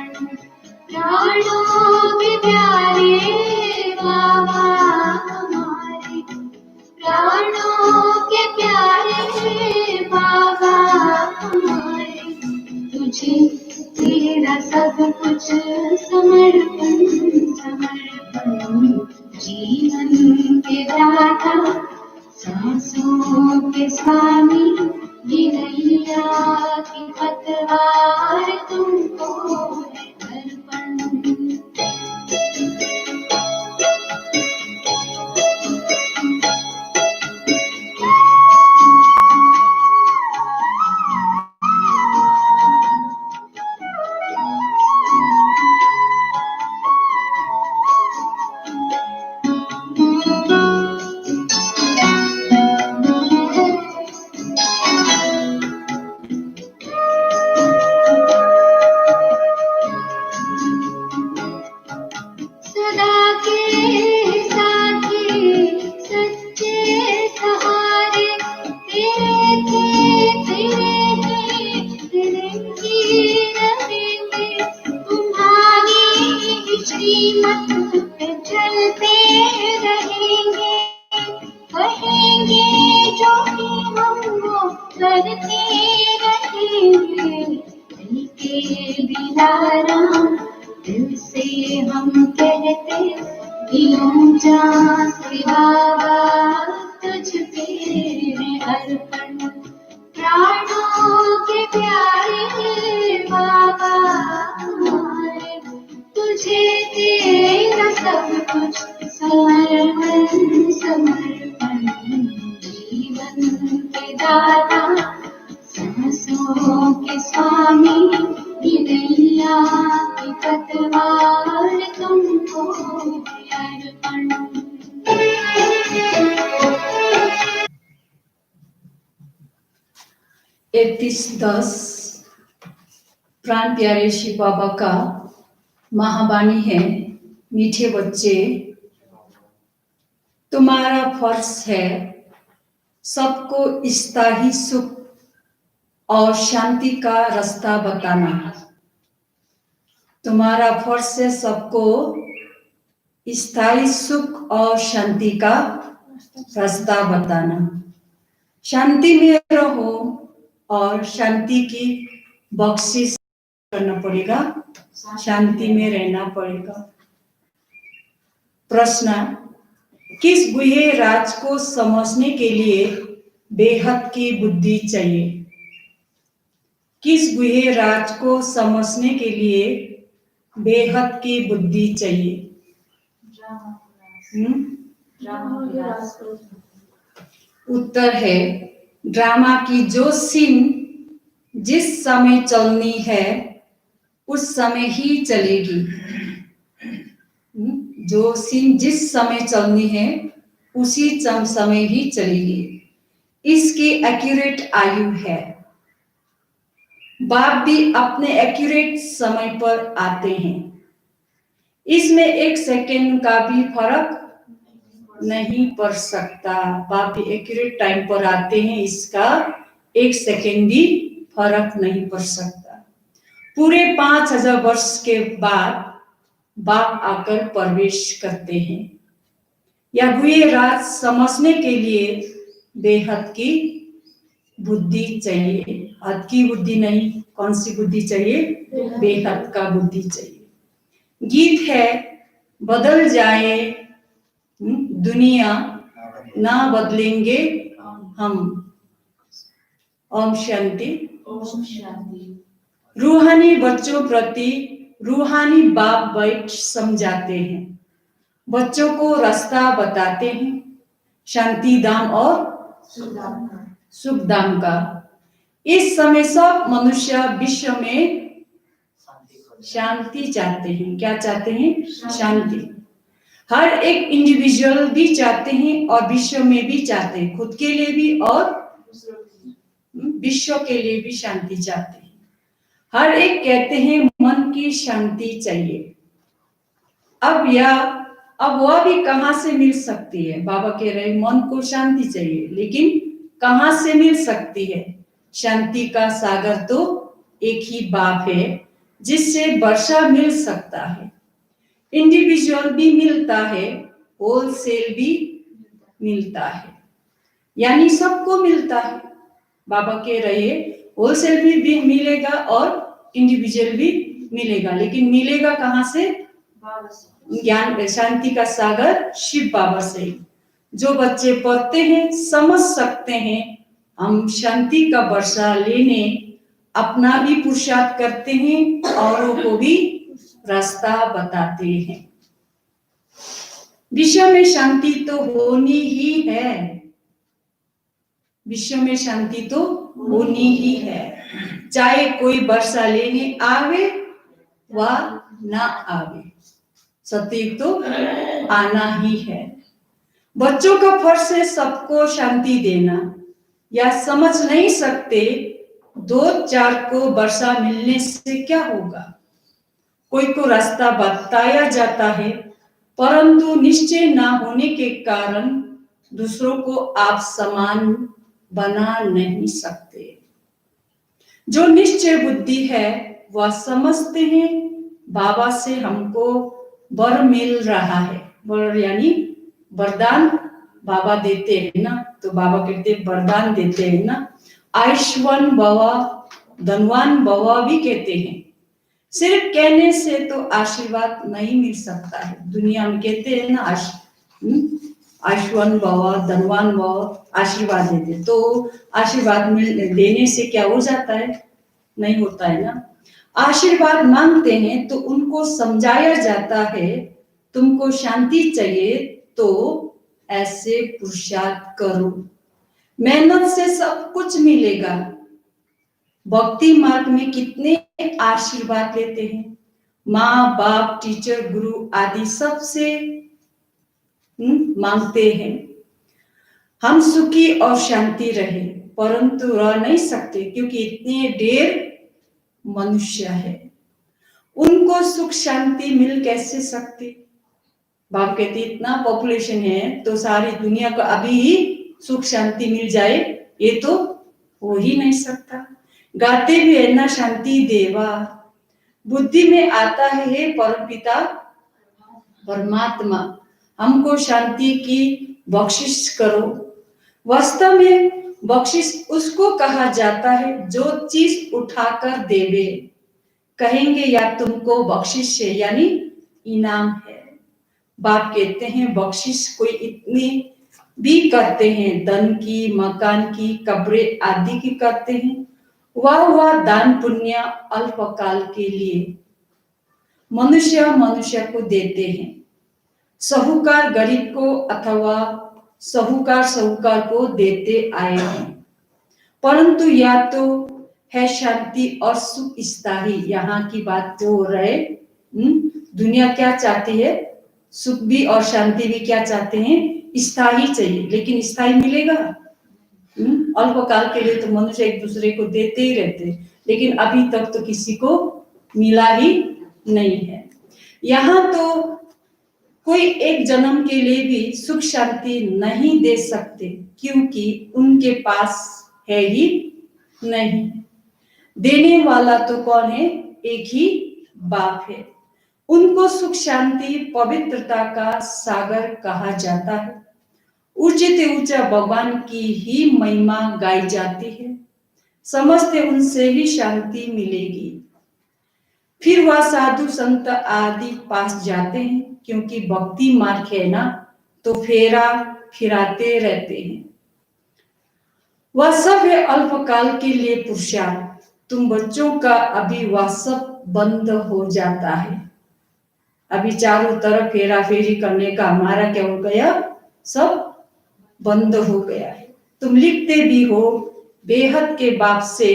अर्पण। प्राणों के प्यारे बाबा हमारे, प्राणों के प्यारे बाबा हमारे, तुझे तेरा सब कुछ समर्पण समर्पण। जीवन के दाता, सांसों के स्वामी, ये नैया की पतवार तुमको है अर्पण। सदा के साथी, सच्चे सहारे, तेरे थे तेरे ही रहेंगे। तुम्हारी श्रीमत पे चलते रहेंगे, कहेंगे जो भी हम वो करते रहेंगे। दिल के दिलाराम, दिल से हम कहते दिलों जा से बाबा तुझ पे है अर्पण। प्राणों के प्यारे बाबा हमारे, तुझे तेरा सब कुछ समर्पण समर्पण। जीवन के दाता, सांसों के स्वामी, ये नैया की पतवार तुमको अर्पण। इकतीस 10 प्राण प्यारे शिव बाबा का महावाणी है। मीठे बच्चे, तुम्हारा फर्ज है सबको स्थायी सुख और शांति का रास्ता बताना। तुम्हारा फर्ज है सबको स्थायी सुख और शांति का रास्ता बताना। शांति में रहो और शांति की बख्शिश करना पड़ेगा, शांति में रहना पड़ेगा। प्रश्न, किस गुहे राज को समझने के लिए बेहद की बुद्धि चाहिए? किस गुहे राज को समझने के लिए बेहद की बुद्धि चाहिए? उत्तर है ड्रामा की जो सीन जिस समय चलनी है उस समय ही चलेगी। जो सीन जिस समय चलनी है उसी समय ही चलेगी। इसकी एक्यूरेट आयु है। बाप भी अपने एक्यूरेट समय पर आते हैं। इसमें एक सेकेंड का भी फर्क नहीं पड़ सकता। बाप भी एक्यूरेट टाइम पर आते हैं, इसका एक सेकेंड भी फर्क नहीं पड़ सकता। पूरे 5000 वर्ष के बाद बाप आकर प्रवेश करते हैं। यह गुहे राज समझने के लिए बेहद की बुद्धि चाहिए। हद की बुद्धि नहीं, कौन सी बुद्धि चाहिए? बेहद का बुद्धि चाहिए। गीत है, बदल जाए दुनिया ना बदलेंगे हम। ओम शांति। रूहानी बच्चों प्रति रूहानी बाप बैठ समझाते हैं, बच्चों को रास्ता बताते हैं शांति धाम और सुख धाम का। इस समय सब मनुष्य विश्व में शांति चाहते हैं। क्या चाहते हैं? शांति। हर एक इंडिविजुअल भी चाहते हैं और विश्व में भी चाहते हैं, खुद के लिए भी और विश्व के लिए भी शांति चाहते हैं। हर एक कहते हैं मन की शांति चाहिए। अब वह भी कहां से मिल सकती है? बाबा कह रहे मन को शांति चाहिए, लेकिन कहां से मिल सकती है? शांति का सागर तो एक ही बाप है जिससे वर्षा मिल सकता है। इंडिविजुअल भी मिलता है, होलसेल भी मिलता है, यानी सबको मिलता है। बाबा कह रहे होलसेल भी मिलेगा और इंडिविजुअल भी मिलेगा, लेकिन मिलेगा कहाँ से? ज्ञान शांति का सागर शिव बाबा से। जो बच्चे पढ़ते हैं समझ सकते हैं, हम शांति का वर्षा लेने अपना भी पुरुषार्थ करते हैं, औरों को भी रास्ता बताते हैं। विश्व में शांति तो होनी ही है, विश्व में शांति तो होनी ही है, चाहे कोई वर्षा लेने आवे व ना आवे, सतयुग तो आना ही है। बच्चों का फर्ज है सबको शांति देना, या समझ नहीं सकते 2-4 को वर्षा मिलने से क्या होगा। कोई को रास्ता बताया जाता है, परंतु निश्चय ना होने के कारण दूसरों को आप समान बना नहीं सकते। जो निश्चय बुद्धि है वह समझते हैं बाबा से हमको वर मिल रहा है। वर यानी वरदान बाबा देते हैं ना, तो बाबा कहते वरदान देते हैं ना। आयुष्मान भव, धनवान भव भी कहते हैं। सिर्फ कहने से तो आशीर्वाद नहीं मिल सकता है। दुनिया में कहते हैं ना आयुष्मान भव, धनवान भव, आशीर्वाद देते, तो आशीर्वाद देने से क्या हो जाता है? नहीं होता है ना। आशीर्वाद मांगते हैं तो उनको समझाया जाता है तुमको शांति चाहिए तो ऐसे पुरुषार्थ करो, मेहनत से सब कुछ मिलेगा। भक्ति मार्ग में कितने आशीर्वाद लेते हैं, माँ बाप, टीचर, गुरु आदि सबसे मांगते हैं हम सुखी और शांति रहे, परंतु रह नहीं सकते क्योंकि इतने ढेर मनुष्य है, उनको सुख शांति मिल कैसे सकती। बाप कहते इतना पॉपुलेशन है तो सारी दुनिया को अभी ही सुख शांति मिल जाए, ये तो हो ही नहीं सकता। गाते भी है ना शांति देवा, बुद्धि में आता है हे परमपिता परमात्मा, हमको शांति की बख्शिश करो। वास्तव में बख्शिश उसको कहा जाता है जो चीज उठाकर देवे। कहेंगे या तुमको बख्शिश है यानी इनाम है। बाप कहते हैं बख्शिश कोई इतनी भी करते हैं, धन की, मकान की, कब्रे आदि की करते हैं, वह दान पुण्य अल्पकाल के लिए मनुष्य मनुष्य को देते हैं। साहूकार गरीब को अथवा साहूकार को देते आए हैं, परंतु या तो है शांति और सुख स्थायी। यहाँ की बात जो हो रहे, दुनिया क्या चाहती है? सुख भी और शांति भी क्या चाहते हैं? स्थायी चाहिए, लेकिन स्थायी मिलेगा? अल्पकाल के लिए तो मनुष्य एक दूसरे को देते ही रहते, लेकिन अभी तक तो किसी को मिला ही नहीं है। यहाँ तो कोई एक जन्म के लिए भी सुख शांति नहीं दे सकते, क्योंकि उनके पास है ही नहीं। देने वाला तो कौन है? एक ही बाप है। उनको सुख शांति पवित्रता का सागर कहा जाता है। ऊंचे से ऊंचा भगवान की ही महिमा गाई जाती है, समझते उनसे ही शांति मिलेगी। फिर वह साधु संत आदि पास जाते हैं, क्योंकि भक्ति मार्ग है ना, तो फेरा फिराते रहते हैं। वह सब है अल्पकाल के लिए पुरुषार्थ। तुम बच्चों का अभी वह सब बंद हो जाता है। अभी चारों तरफ फेरा फेरी करने का हमारा क्या हो गया? सब बंद हो गया है। तुम लिखते भी हो बेहद के बाप से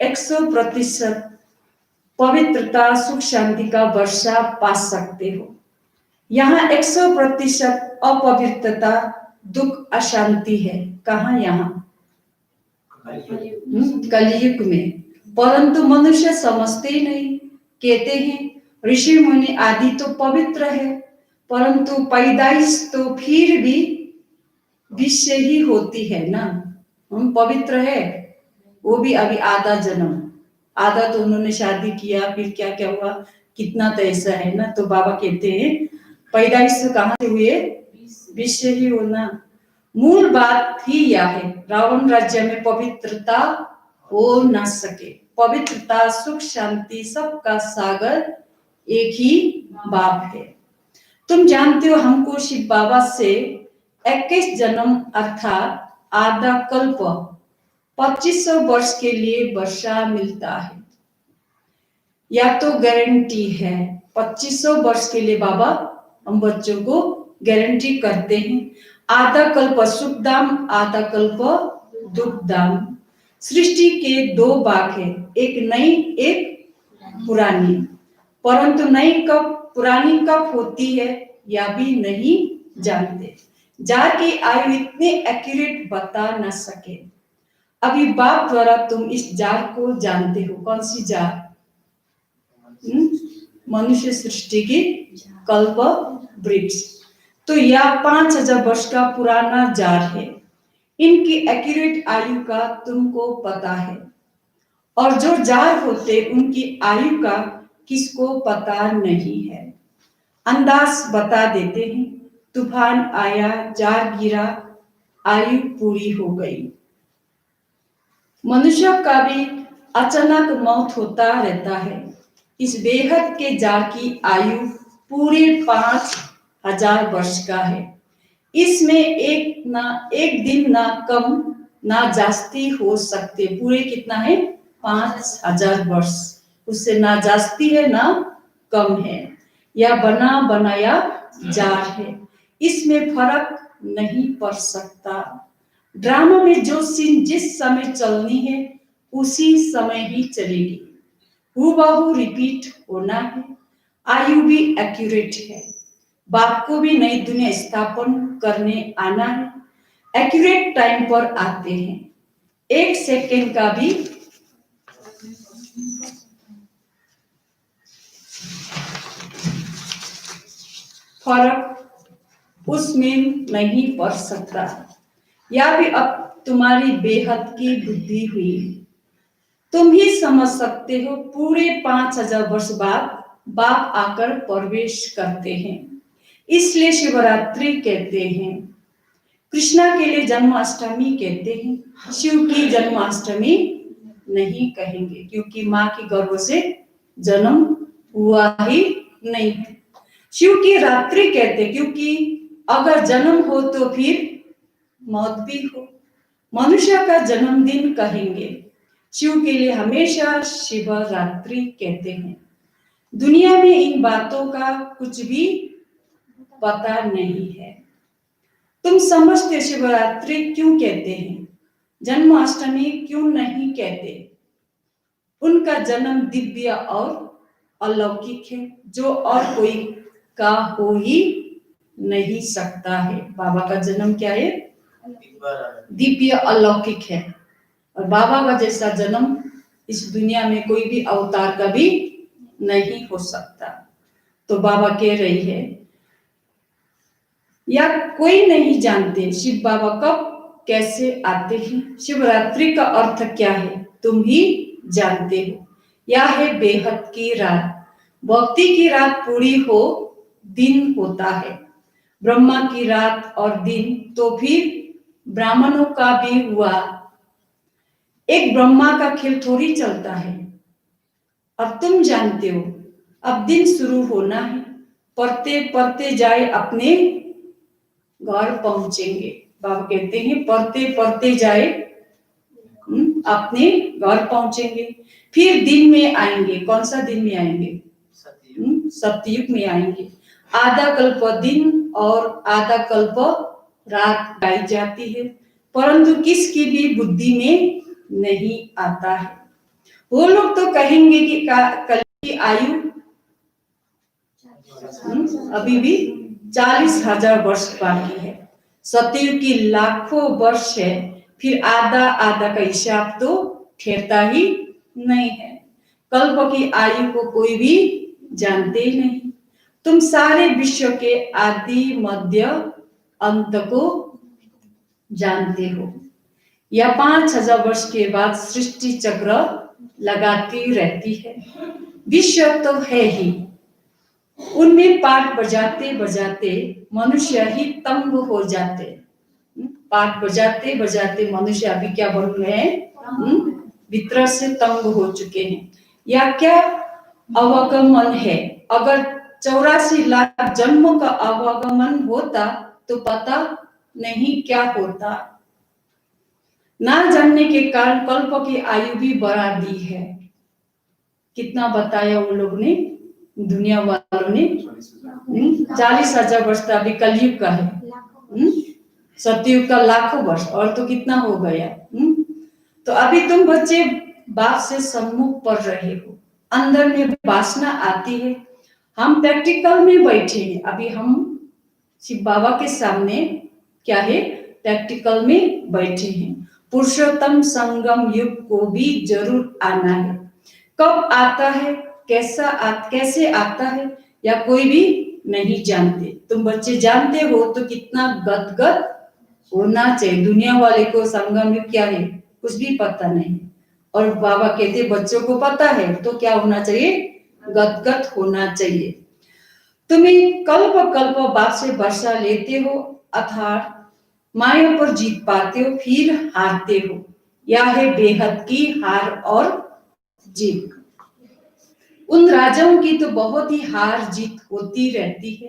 100% पवित्रता सुख शांति का वर्षा पा सकते हो। यहाँ 100% अपवित्रता दुख अशांति है। कहाँ? यहाँ कलयुग में। परंतु मनुष्य समझते ही नहीं। कहते हैं ऋषि मुनि आदि तो पवित्र है, परंतु पैदाइश तो फिर भी विष से ही होती है ना। हम पवित्र है, वो भी अभी आधा जन्म, आधा तो उन्होंने शादी किया, फिर क्या क्या हुआ, कितना तो ऐसा है ना। तो बाबा कहते हैं पैदाइश कहाँ से हुए, विष से ही होना। मूल बात ही यह है, रावण राज्य में पवित्रता हो ना सके। पवित्रता, सुख, शांति सबका सागर एक ही बाप है। तुम जानते हो हमको शिव बाबा से 21 जन्म अर्थात आधा कल्प 2500 वर्ष के लिए वर्षा मिलता है। या तो गारंटी है 2500 वर्ष के लिए बाबा हम बच्चों को गारंटी करते हैं। आधा कल्प सुख धाम, आधा कल्प दुख धाम। सृष्टि के दो भाग है, एक नई एक पुरानी। परंतु नई कब पुरानी कब होती है या भी नहीं जानते। जार की आयु इतने एक्यूरेट बता न सके। अभी बाप द्वारा तुम इस जार को जानते हो। कौन सी जार? मनुष्य सृष्टि की कल्प वृक्ष। तो यह 5000 वर्ष का पुराना जार है। इनकी एक्यूरेट आयु का तुमको पता है, और जो जार होते उनकी आयु का किसको पता नहीं है। अंदाज बता देते हैं, तूफान आया, जार गिरा, आयु पूरी हो गई। मनुष्य का भी अचानक मौत होता रहता है। इस बेहद के जार की आयु पूरे 5000 वर्ष का है। इसमें एक दिन ना कम ना जास्ती हो सकते। पूरे कितना है? 5000 वर्ष। उससे ना जास्ती है ना कम है। यह बना बनाया जार है, इसमें फर्क नहीं पड़ सकता। ड्रामा में जो सीन जिस समय चलनी है उसी समय ही चलेगी। हूबहू रिपीट होना है। आयु भी एक्यूरेट है। बाप को भी नई दुनिया स्थापन करने आना है। एक्यूरेट टाइम पर आते हैं। 1 सेकेंड का भी फर्क उसमें नहीं पड़ सकता। या भी अब तुम्हारी बेहद की बुद्धि हुई, तुम ही समझ सकते हो। पूरे 5000 वर्ष बाद बाप आकर प्रवेश करते हैं, इसलिए शिवरात्रि कहते हैं। कृष्णा के लिए जन्माष्टमी कहते हैं। शिव की जन्माष्टमी नहीं कहेंगे, क्योंकि माँ की गर्भ से जन्म हुआ ही नहीं। शिव की रात्रि कहते, क्योंकि अगर जन्म हो तो फिर मौत भी हो। मनुष्य का जन्मदिन कहेंगे। शिव के लिए हमेशा शिवरात्रि कहते हैं। दुनिया में इन बातों का कुछ भी पता नहीं है। तुम समझते शिवरात्रि क्यों कहते हैं, जन्माष्टमी क्यों नहीं कहते? उनका जन्म दिव्य और अलौकिक है, जो और कोई का हो ही नहीं सकता है। बाबा का जन्म क्या है? दिव्य अलौकिक है। और बाबा का जैसा जन्म इस दुनिया में कोई भी अवतार का भी नहीं हो सकता। तो बाबा कह रही है, या कोई नहीं जानते शिव बाबा कब कैसे आते हैं। शिवरात्रि का अर्थ क्या है तुम ही जानते हो। यह है बेहद की रात। भक्ति की रात पूरी हो दिन होता है। ब्रह्मा की रात और दिन तो फिर ब्राह्मणों का भी हुआ। एक ब्रह्मा का खेल थोड़ी चलता है। अब तुम जानते हो, अब दिन शुरू होना है। पढ़ते पढ़ते जाए अपने घर पहुंचेंगे। बाबा कहते हैं पढ़ते पढ़ते जाए अपने घर पहुंचेंगे। फिर दिन में आएंगे। कौन सा दिन में आएंगे? सतयुग में आएंगे। आधा कल्प दिन और आधा कल्प रात गाई जाती है, परंतु किसकी भी बुद्धि में नहीं आता है। वो लोग तो कहेंगे कि कल की आयु अभी भी 40,000 वर्ष बाकी है। सतयुग की लाखों वर्ष है। फिर आधा आधा का हिसाब तो ठहरता ही नहीं है। कल्प की आयु को कोई भी जानते ही नहीं। तुम सारे विश्व के आदि मध्य अंत को जानते हो। या 5000 वर्ष के बाद सृष्टि चक्र लगाती रहती है। विषय तो है ही, उनमें पाठ बजाते बजाते मनुष्य ही तंग हो जाते। पाठ बजाते बजाते मनुष्य अभी क्या बन गए हैं? भीतर से तंग हो चुके हैं। या क्या अवगमन है? अगर 84 लाख जन्मों का अवगमन होता तो पता नहीं क्या होता। ना जानने के कारण कल्प की आयु भी बढ़ा दी है। कितना बताया उन लोग ने, दुनिया वालों ने? 40,000 वर्ष अभी कलयुग का है, सतयुग का लाखों वर्ष, और तो कितना हो गया। तो अभी तुम बच्चे बाप से सम्मुख पढ़ रहे हो, अंदर में वासना आती है। हम प्रैक्टिकल में बैठे हैं, अभी हम शिव बाबा के सामने क्या है, प्रैक्टिकल में बैठे हैं। पुरुषोत्तम संगम युग को भी जरूर आना है। कब आता है, कैसे आता है, या कोई भी नहीं जानते। तुम बच्चे जानते हो तो कितना गदगद होना चाहिए। दुनिया वाले को संगम युग क्या है कुछ भी पता नहीं, और बाबा कहते बच्चों को पता है, तो क्या होना चाहिए, गदगद होना चाहिए। तुम्हें कल्प कल्प बाप से वर्षा लेते हो, अर्थात माया पर जीत पाते हो, फिर हारते हो। यह है बेहद की हार और जीत। उन राजाओं की तो बहुत ही हार जीत होती रहती है,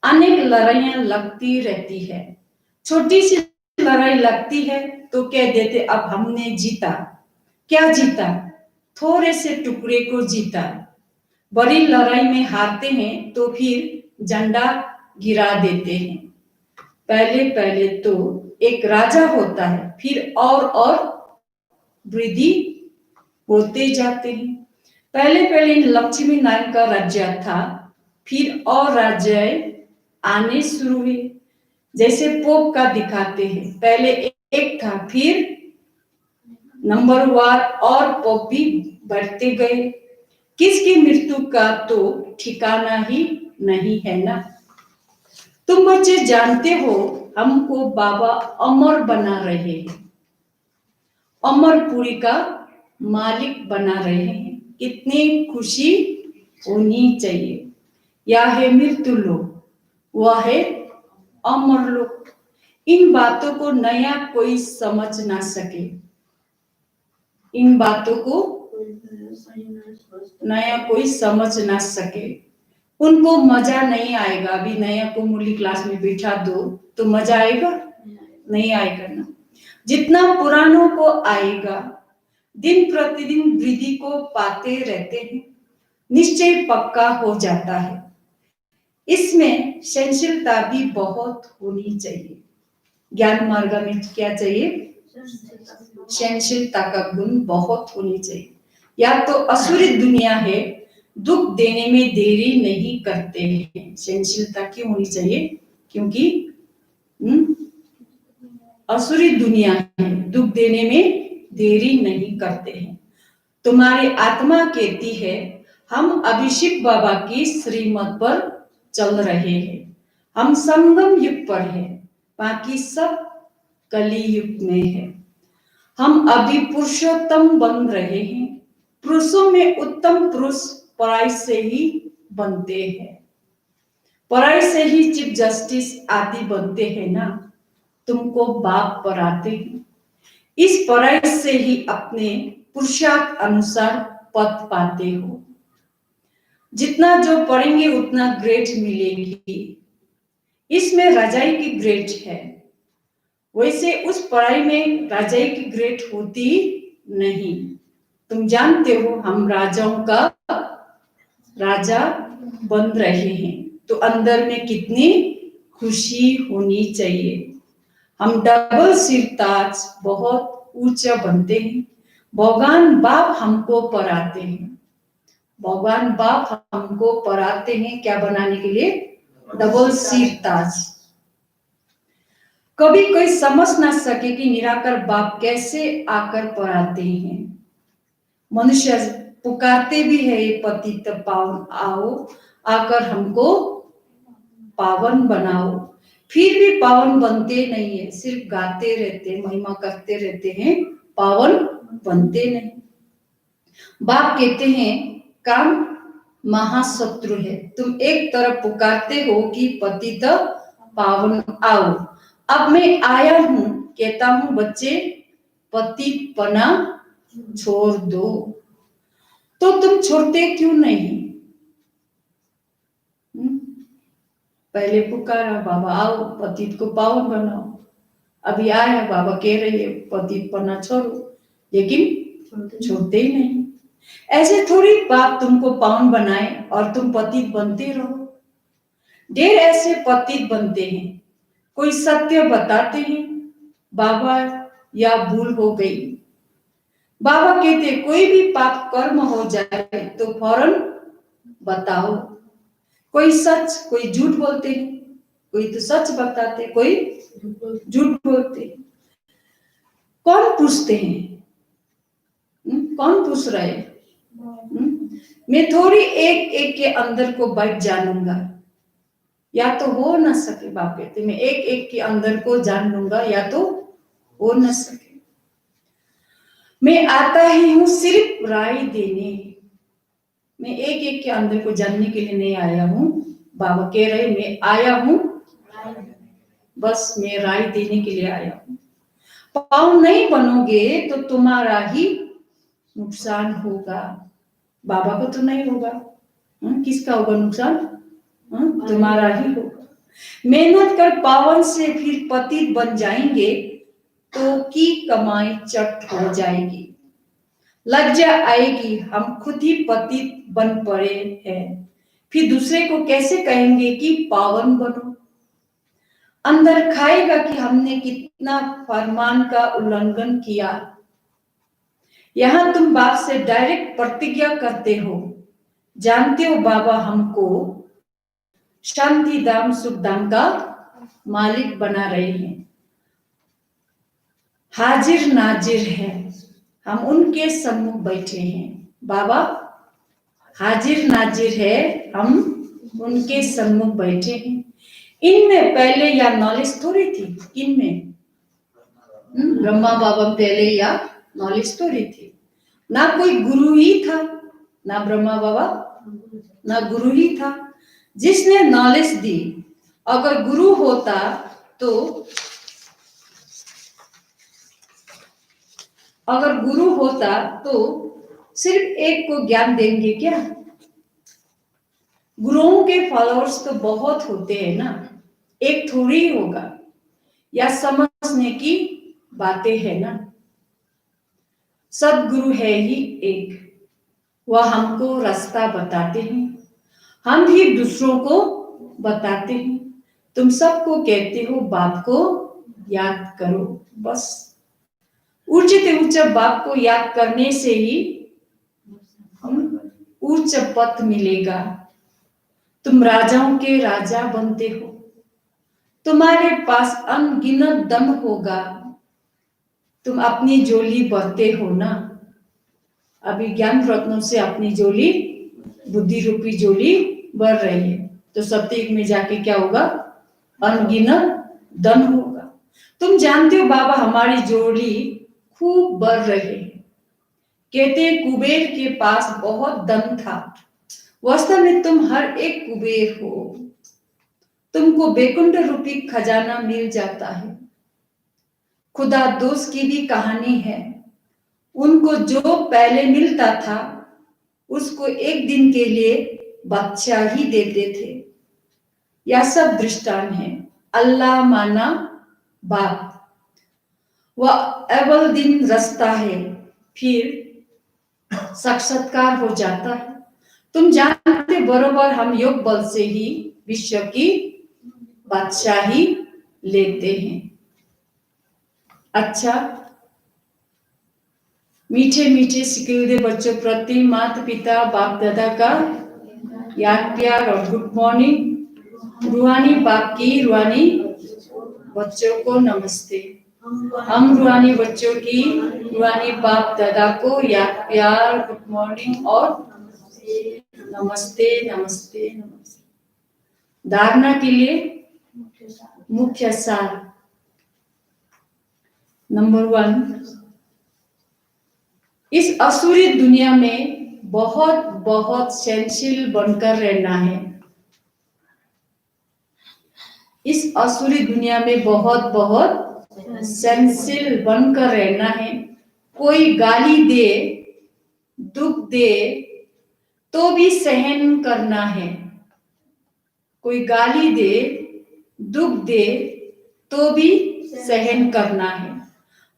अनेक लड़ाइयां लगती रहती है। छोटी सी लड़ाई लगती है तो कह देते अब हमने जीता। क्या जीता? थोड़े से टुकड़े को जीता। बड़ी लड़ाई में हारते हैं तो फिर झंडा गिरा देते हैं। पहले पहले तो एक राजा होता है, फिर और वृद्धि होते जाते हैं। पहले पहले लक्ष्मी नारायण का राज्य था, फिर और राज्य आने शुरू हुए। जैसे पोप का दिखाते हैं, पहले एक था, फिर नंबरवार और पोप भी बढ़ते गए। किसकी मृत्यु का तो ठिकाना ही नहीं है ना। तुम बच्चे जानते हो हमको बाबा अमर बना रहे हैं, अमरपुरी का मालिक बना रहे हैं। कितनी खुशी होनी चाहिए। यह है मृत्यु लोक, वह है अमर लोक। इन बातों को नया कोई समझ ना सके, इन बातों को नया कोई समझ ना सके, उनको मजा नहीं आएगा। अभी नया को मूली क्लास में बिठा दो तो मजा आएगा? नहीं आएगा ना। जितना पुरानों को आएगा, दिन प्रतिदिन वृद्धि को पाते रहते हैं, निश्चय पक्का हो जाता है। इसमें सहनशीलता भी बहुत होनी चाहिए। ज्ञान मार्ग में क्या चाहिए? सहनशीलता का गुण बहुत होनी चाहिए। या तो असुरी दुनिया है, दुख देने में देरी नहीं करते हैं। सहनशीलता क्यों होनी चाहिए? क्योंकि असुरी दुनिया है, दुख देने में देरी नहीं करते हैं। तुम्हारी आत्मा कहती है हम अभी शिव बाबा की श्रीमत पर चल रहे हैं, हम संगम युग पर हैं, बाकी सब कली युग में है। हम अभी पुरुषोत्तम बन रहे हैं। पुरुषों में उत्तम पुरुष पराई से ही बनते हैं, पराई से ही चीफ जस्टिस आदि बनते हैं ना। तुमको बाप पर आते हैं, इस पराई से ही अपने पुरुषार्थ अनुसार पद पाते हो। जितना जो पढ़ेंगे उतना ग्रेड मिलेगी। इसमें राजाई की ग्रेड है, वैसे उस पढ़ाई में राजाई की ग्रेड होती नहीं। तुम जानते हो हम राजाओं का राजा बन रहे हैं, तो अंदर में कितनी खुशी होनी चाहिए। हम डबल सिरताज बहुत ऊंचा बनते हैं। भगवान बाप हमको पढ़ाते हैं, भगवान बाप हमको पढ़ाते हैं क्या बनाने के लिए? डबल सिरताज। कभी कोई समझ ना सके कि निराकार बाप कैसे आकर पढ़ाते हैं। मनुष्य पुकारते भी है पतित पावन आओ, आकर हमको पावन बनाओ, फिर भी पावन बनते नहीं है, सिर्फ गाते रहते, महिमा करते रहते हैं, पावन बनते नहीं। बाप कहते हैं काम महाशत्रु है। तुम एक तरफ पुकारते हो कि पतित पावन आओ, अब मैं आया हूं कहता हूं बच्चे पतितपना छोड़ दो, तो तुम छोड़ते क्यों नहीं? पहले पुकारा बाबा आओ पतित को पावन बनाओ, अभी आया बाबा कह रहे हैं पतितपना छोड़ो, लेकिन छोड़ते ही नहीं। ऐसे थोड़ी बाप तुमको पावन बनाए और तुम पतित बनते रहो। ढेर ऐसे पतित बनते हैं, कोई सत्य बताते हैं बाबा या भूल हो गई, बाबा कहते कोई भी पाप कर्म हो जाए तो फौरन बताओ। कोई सच कोई झूठ बोलते हैं, कोई तो सच बताते कोई झूठ बोलते। कौन पूछते हैं? कौन पूछ रहे? मैं थोड़ी एक एक के अंदर को बैठ जानूंगा, या तो हो ना सके। बाप कहते मैं एक एक के अंदर को जान लूंगा, या तो हो ना सके। मैं आता ही हूं सिर्फ राय देने, मैं एक एक के अंदर को जानने के लिए नहीं आया हूं। बाबा कह रहे मैं आया हूं बस मैं राय देने के लिए आया हूं। पावन नहीं बनोगे तो तुम्हारा ही नुकसान होगा, बाबा को तो नहीं होगा। किसका होगा नुकसान? तुम्हारा ही होगा। मेहनत कर पावन से फिर पतित बन जाएंगे तो की कमाई चट हो जाएगी, लज्जा आएगी, हम खुद ही पतित बन पड़े हैं, फिर दूसरे को कैसे कहेंगे कि पावन बनो? अंदर खाएगा कि हमने कितना फरमान का उल्लंघन किया। यहां तुम बाप से डायरेक्ट प्रतिज्ञा करते हो, जानते हो बाबा हमको शांति धाम सुख धाम का मालिक बना रहे हैं, हाजिर नाजिर है, हम उनके सम्मुख बैठे हैं। बाबा हाजिर नाजिर है, हम उनके सम्मुख बैठे हैं। इनमें पहले या नॉलेज थोड़ी थी, किनमें? ब्रह्मा बाबा पहले या नॉलेज थोड़ी थी, ना कोई गुरु ही था, ना ब्रह्मा बाबा ना गुरु ही था जिसने नॉलेज दी। अगर गुरु होता तो सिर्फ एक को ज्ञान देंगे क्या? गुरुओं के फॉलोअर्स तो बहुत होते हैं ना, एक थोड़ी होगा, या समझने की बातें है ना। सदगुरु है ही एक, वह हमको रास्ता बताते हैं, हम भी दूसरों को बताते हैं। तुम सबको कहते हो बाप को याद करो, बस ऊंचे ऊंचे बाप को याद करने से ही उच्च पद मिलेगा। तुम राजाओं के राजा बनते हो, तुम्हारे पास अनगिनत दम होगा, तुम अपनी झोली भरते हो ना। अभी ज्ञान रत्नों से अपनी झोली बुद्धि रूपी झोली भर रही है, तो सत्युग में जाके क्या होगा? अनगिनत धन होगा। तुम जानते हो बाबा हमारी झोली खूब भर रही है। कहते कुबेर के पास बहुत धन था, वास्तव में तुम हर एक कुबेर हो, तुमको बैकुंठ रूपी खजाना मिल जाता है। खुदा दोस्त की भी कहानी है, उनको जो पहले मिलता था उसको एक दिन के लिए बादशाह ही देते थे। यह सब दृष्टांत है। अल्लाह माना बाप, वह अव्वल दिन रचता है, फिर साक्षात्कार हो जाता है। तुम जानते बरोबर हम योग बल से ही विश्व की बादशाही लेते हैं। अच्छा, मीठे मीठे सिकिलदे बच्चों प्रति माता पिता बाप दादा का याद प्यार और गुड मॉर्निंग। रूहानी बाप की रूहानी बच्चों को नमस्ते। हम रूहानी बच्चों की रूहानी बाप दादा को याद प्यार गुड मॉर्निंग और नमस्ते नमस्ते नमस्ते। धारणा के लिए मुख्य सार। नंबर 1, इस असुरी दुनिया में बहुत बहुत सहनशील बनकर रहना है। इस असुरी दुनिया में बहुत बहुत सहनशील बनकर रहना है। कोई गाली दे, दुख दे, तो भी सहन करना है। कोई गाली दे, दुख दे, तो भी सहन करना है।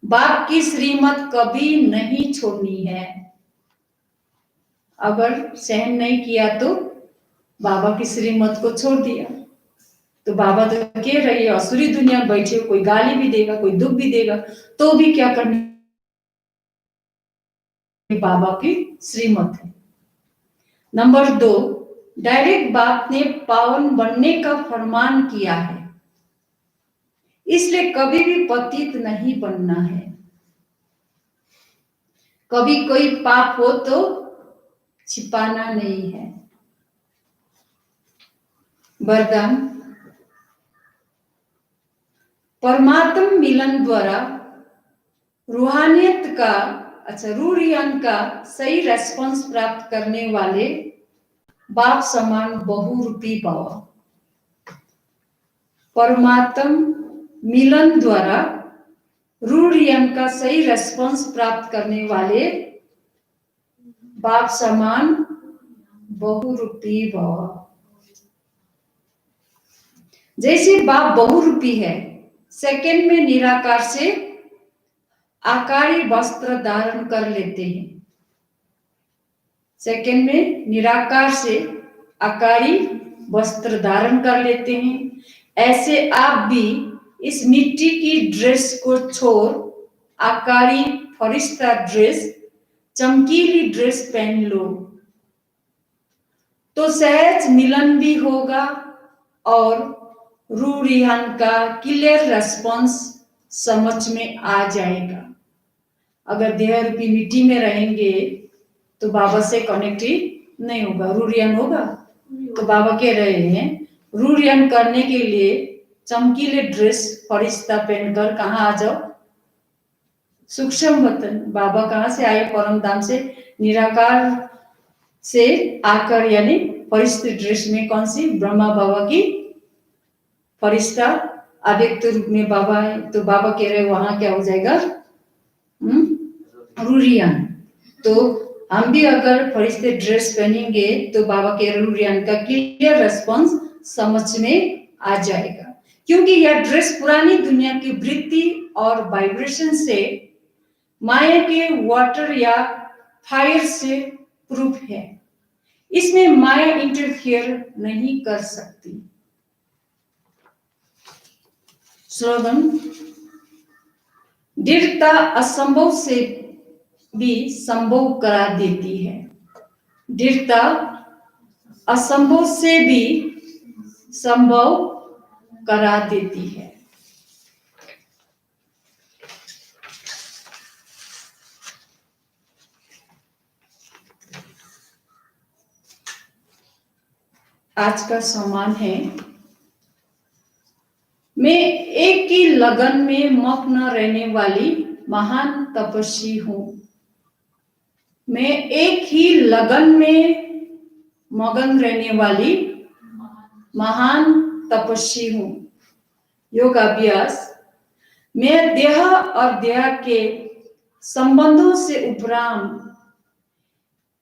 बाप की श्रीमत कभी नहीं छोड़नी है। अगर सहन नहीं किया तो बाबा की श्रीमत को छोड़ दिया तो बाबा तो कह रही है असुरी दुनिया में बैठे हो, कोई गाली भी देगा, कोई दुख भी देगा, तो भी क्या करना, बाबा की श्रीमत है। नंबर 2, डायरेक्ट बाप ने पावन बनने का फरमान किया है, इसलिए कभी भी पतित नहीं बनना है। कभी कोई पाप हो तो छिपाना नहीं है। वरदान, परमात्म मिलन द्वारा रूहानियत का रूरियन का सही रेस्पॉन्स प्राप्त करने वाले बाप समान बहुरूपी भव। परमात्म मिलन द्वारा रूरियन का सही रेस्पॉन्स प्राप्त करने वाले बाप समान बहुरूपी भव। जैसे बाप बहुरूपी है, सेकंड में निराकार से आकारी वस्त्र धारण कर लेते हैं। सेकंड में निराकार से आकारी वस्त्र धारण कर लेते हैं। ऐसे आप भी इस मिट्टी की ड्रेस को छोड़ आकारी फरिश्ता ड्रेस, चमकीली ड्रेस पहन लो, तो सहज मिलन भी होगा और रूरियन का क्लियर रेस्पॉन्स समझ में आ जाएगा। अगर देह रूपी मिट्टी में रहेंगे तो बाबा से कनेक्ट ही नहीं होगा, रूरियन होगा। तो बाबा कह रहे हैं रूरियन करने के लिए चमकीले ड्रेस फरिश्ता पहनकर कहाँ आ जाओ, सूक्ष्म वतन। बाबा कहाँ से आए, परम धाम से, निराकार से आकर, यानी फरिश्ते ड्रेस में। कौन सी? ब्रह्मा बाबा की फरिश्ता अव्यक्त रूप में बाबा है। तो बाबा कह रहे वहां क्या हो जाएगा, रूरियन। तो हम भी अगर फरिश्ते ड्रेस पहनेंगे तो बाबा के रूरियन का क्लियर रेस्पॉन्स समझ में आ जाएगा, क्योंकि यह ड्रेस पुरानी दुनिया की वृत्ति और वाइब्रेशन से, माया के वाटर या फायर से प्रूफ है। इसमें माया इंटरफियर नहीं कर सकती। स्लोगन, दृढ़ता असंभव से भी संभव करा देती है। दृढ़ता असंभव से भी संभव करा देती है। आज का सम्मान है, मैं एक ही लगन में मग्न रहने वाली महान तपस्वी हूं। मैं एक ही लगन में मगन रहने वाली महान तपस्वी हूं। योगाभ्यास, मैं देह और देह के संबंधों से उपराम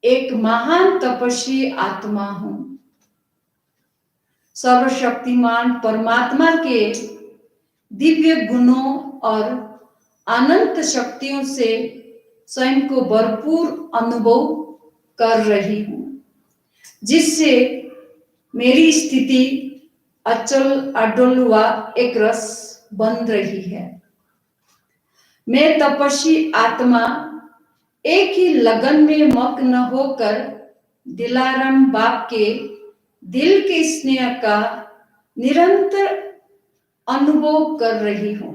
एक महान तपस्वी आत्मा हूं। सर्वशक्तिमान परमात्मा के दिव्य गुणों और अनंत शक्तियों से स्वयं को भरपूर अनुभव कर रही हूं, जिससे मेरी स्थिति अचल अडोल व एक रस बन रही है। मैं तपस्वी आत्मा एक ही लगन में मग्न होकर दिलाराम बाप के दिल के स्नेह का निरंतर अनुभव कर रही हूं।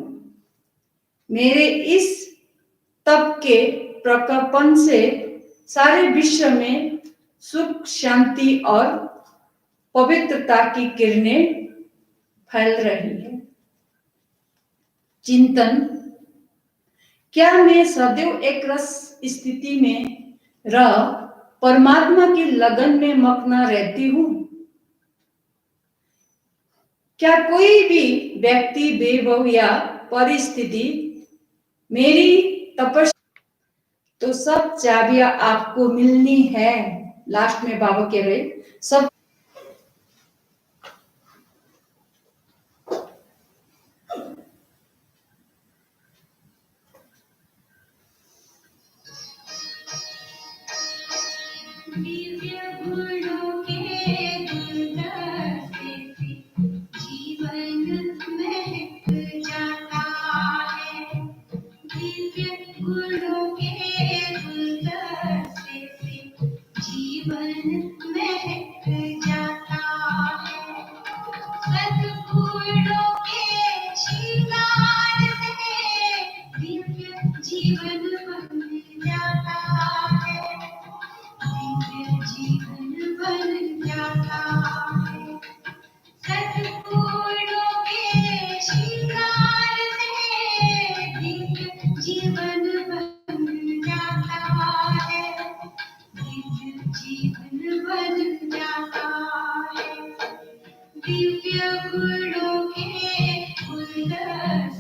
मेरे इस तप के प्रकपन से सारे विश्व में सुख, शांति और पवित्रता की किरणें फैल रही है। चिंतन, क्या मैं सदैव एक रस स्थिति में रह परमात्मा की लगन में मग्न रहती हूँ? क्या कोई भी व्यक्ति, वैभव या परिस्थिति मेरी तपस्या, तो सब चाबियां आपको मिलनी है। लास्ट में बाबा कह रहे सब दिव्य गुणों के गुलदस्ते से जीवन महक जाता है। दिव्य गुणों के गुलदस्ते से जीवन महक जाता है। सद्गुणों के श्रृंगार से दिव्य जीवन बन जाता है। दिव्य जीवन बन जाता है। सद्गुणों के श्रृंगार से दिव्य जीवन बन जाता है। दिव्य जीवन बन जाता है। दिव्य गुणों के गुलदस्ते